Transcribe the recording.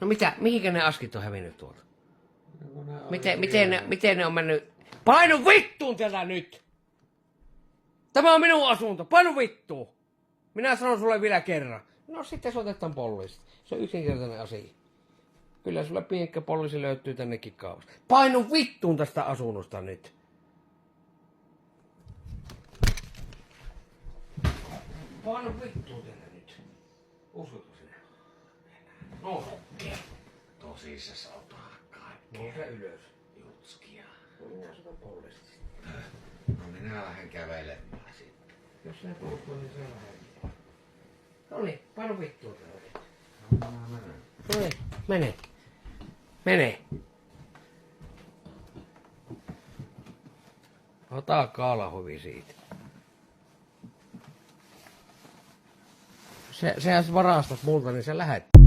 No mitä, mihinkä ne askit on hävinnyt tuolta? Miten ne on mennyt? Painu vittuun tätä nyt! Tämä on minun asunto, painu vittuun! Minä sanon sulle vielä kerran. No sitten se otetaan poliisista. Se on yksinkertainen asia. Kyllä sulle pienekkä poliisi löytyy tännekin kauas. Painu vittuun tästä asunnosta nyt! Painu vittuun tänne nyt! Uskotko sinä? No, Tosissas otaa kaikkea. nouse ylös. Jutskia. No minä sanon poliisista. No minä lähden kävelemään sitten. Jos sä tulet, niin se lähdet. No niin, painu vittuun tänne. No minä menen. No niin, mene. Mene. Ota kaalahuvi siitä. Sehän varastat multa, niin sä lähet.